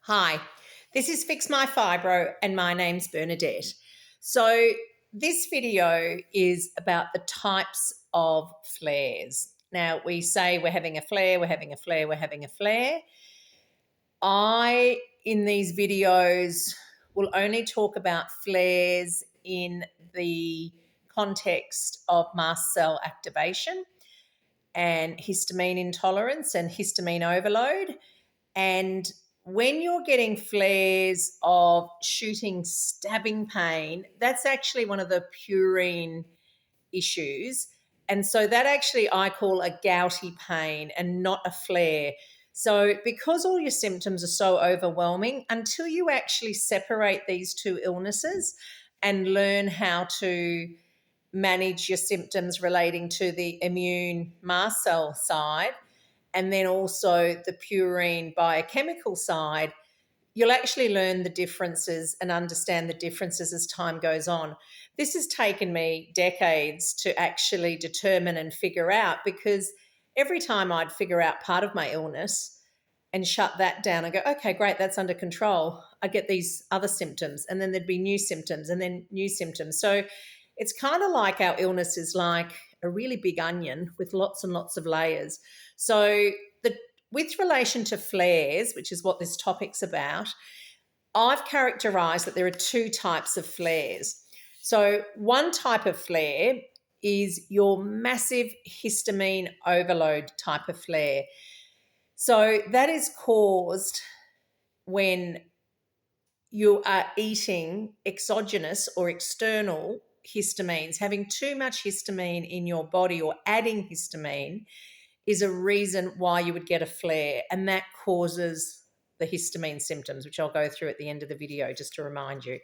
Hi, this is Fix My Fibro and my name's Bernadette. So this video is about the types of flares. Now we say we're having a flare, we're having a flare, we're having a flare. In these videos, will only talk about flares in the context of mast cell activation and histamine intolerance and histamine overload. And when you're getting flares of shooting, stabbing pain, that's actually one of the purine issues. And so that actually I call a gouty pain and not a flare. So because all your symptoms are so overwhelming, until you actually separate these two illnesses and learn how to manage your symptoms relating to the immune mast cell side, and then also the purine biochemical side, you'll actually learn the differences and understand the differences as time goes on. This has taken me decades to actually determine and figure out, because every time I'd figure out part of my illness and shut that down and go, okay, great, that's under control, I get these other symptoms, and then there'd be new symptoms and then new symptoms. So it's kind of like our illness is like a really big onion with lots and lots of layers. So with relation to flares, which is what this topic's about, I've characterised that there are two types of flares. So one type of flare is your massive histamine overload type of flare. So that is caused when you are eating exogenous or external histamines. Having too much histamine in your body or adding histamine is a reason why you would get a flare, and that causes the histamine symptoms, which I'll go through at the end of the video just to remind you.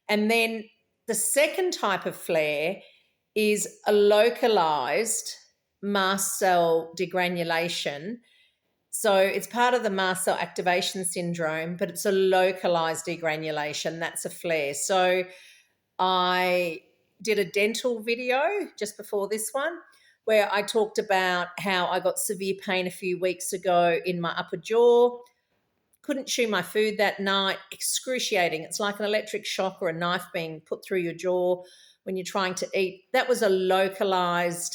And then the second type of flare is a localized mast cell degranulation. So it's part of the mast cell activation syndrome, but it's a localized degranulation. That's a flare. So I did a dental video just before this one where I talked about how I got severe pain a few weeks ago in my upper jaw, couldn't chew my food that night, excruciating. It's like an electric shock or a knife being put through your jaw when you're trying to eat. That was a localized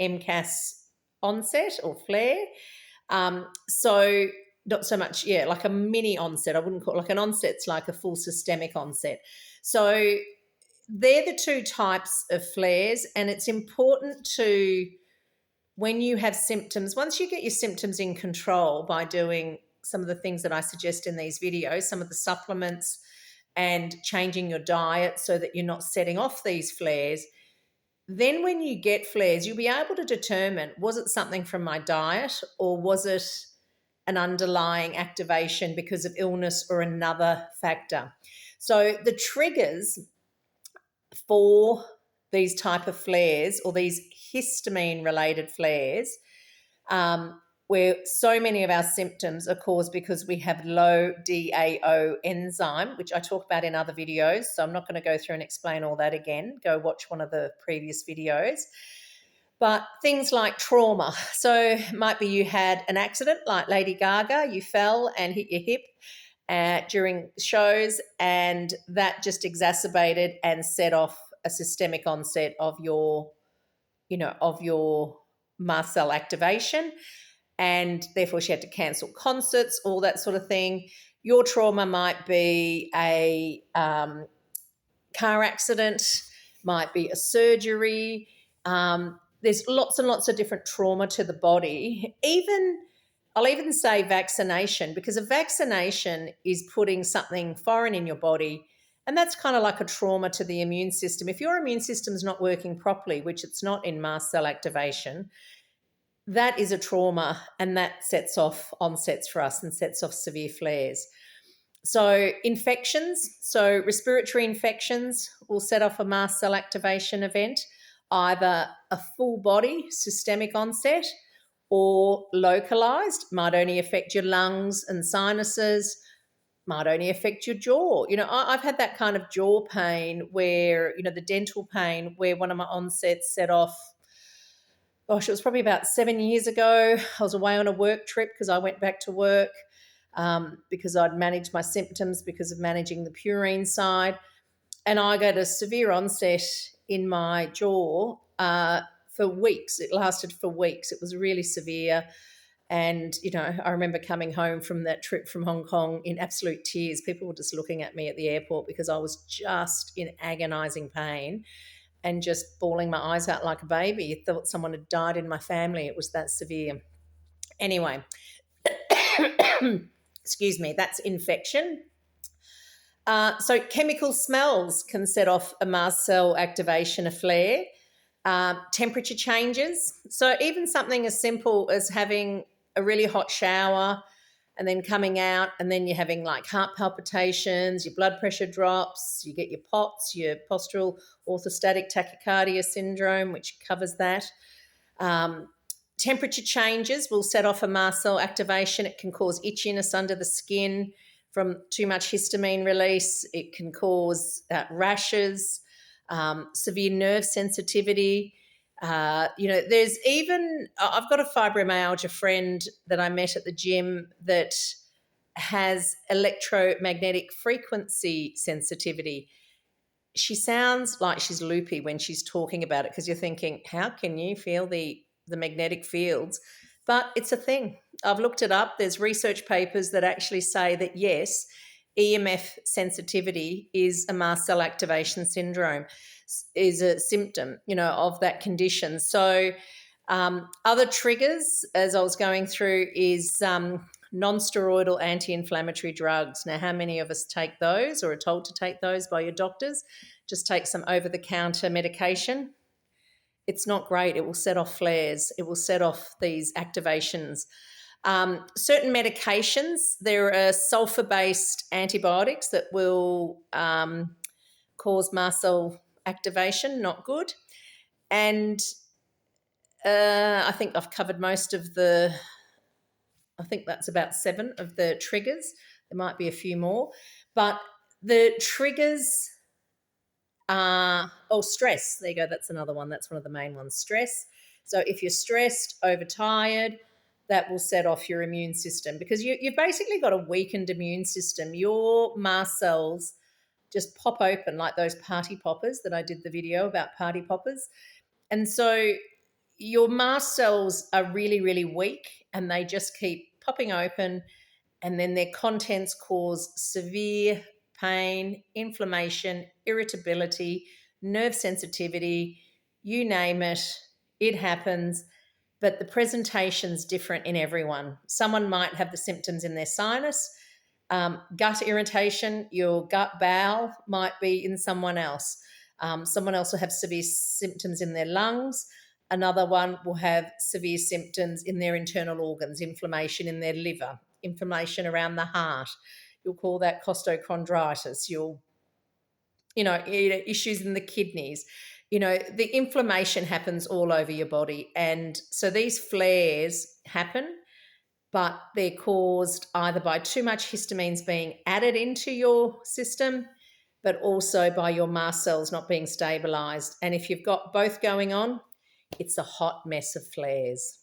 MCAS onset or flare. So not so much, like a mini onset. I wouldn't call it like an onset. It's like a full systemic onset. So they're the two types of flares, and it's important to, when you have symptoms, once you get your symptoms in control by doing some of the things that I suggest in these videos, some of the supplements and changing your diet so that you're not setting off these flares, then when you get flares, you'll be able to determine, was it something from my diet or was it an underlying activation because of illness or another factor? So the triggers for these type of flares or these histamine related flares, where so many of our symptoms are caused because we have low DAO enzyme, which I talk about in other videos. So I'm not going to go through and explain all that again. Go watch one of the previous videos. But things like trauma. So it might be you had an accident like Lady Gaga, you fell and hit your hip during shows, and that just exacerbated and set off a systemic onset of your mast cell activation, and therefore she had to cancel concerts, all that sort of thing. Your trauma might be a car accident, might be a surgery. There's lots and lots of different trauma to the body. I'll even say vaccination, because a vaccination is putting something foreign in your body, and that's kind of like a trauma to the immune system. If your immune system's not working properly, which it's not in mast cell activation, that is a trauma, and that sets off onsets for us and sets off severe flares. So infections, so respiratory infections will set off a mast cell activation event, either a full body systemic onset or localized, might only affect your lungs and sinuses, might only affect your jaw. I've had that kind of jaw pain where, the dental pain, where one of my onsets set off, it was probably about 7 years ago. I was away on a work trip because I went back to work. because I'd managed my symptoms because of managing the purine side. And I got a severe onset in my jaw for weeks. It lasted for weeks. It was really severe. And, I remember coming home from that trip from Hong Kong in absolute tears. People were just looking at me at the airport because I was just in agonizing pain and just bawling my eyes out like a baby. I thought someone had died in my family. It was that severe. Anyway, excuse me, that's infection. So chemical smells can set off a mast cell activation, a flare. Temperature changes. So even something as simple as having a really hot shower and then coming out and then you're having like heart palpitations, your blood pressure drops, you get your POTS, your postural orthostatic tachycardia syndrome, which covers that. Temperature changes will set off a mast cell activation. It can cause itchiness under the skin from too much histamine release. It can cause rashes, severe nerve sensitivity. There's even, I've got a fibromyalgia friend that I met at the gym that has electromagnetic frequency sensitivity. She sounds like she's loopy when she's talking about it because you're thinking, how can you feel the magnetic fields? But it's a thing. I've looked it up. There's research papers that actually say that yes, EMF sensitivity is a mast cell activation syndrome, is a symptom, of that condition. So other triggers, as I was going through, is non-steroidal anti-inflammatory drugs. Now, how many of us take those or are told to take those by your doctors? Just take some over-the-counter medication. It's not great. It will set off flares. It will set off these activations. Certain medications, there are sulfur-based antibiotics that will cause mast cell activation, not good. And I think I've covered most of I think that's about 7 of the triggers. There might be a few more. But the triggers are, stress. There you go. That's another one. That's one of the main ones, stress. So if you're stressed, overtired, that will set off your immune system because you've basically got a weakened immune system. Your mast cells just pop open like those party poppers that I did the video about party poppers. And so your mast cells are really, really weak and they just keep popping open, and then their contents cause severe pain, inflammation, irritability, nerve sensitivity, you name it, it happens. But the presentation's different in everyone. Someone might have the symptoms in their sinus, gut irritation, your gut bowel might be in someone else. Someone else will have severe symptoms in their lungs. Another one will have severe symptoms in their internal organs, inflammation in their liver, inflammation around the heart. You'll call that costochondritis. Issues in the kidneys. The inflammation happens all over your body. And so these flares happen, but they're caused either by too much histamines being added into your system, but also by your mast cells not being stabilized. And if you've got both going on, it's a hot mess of flares.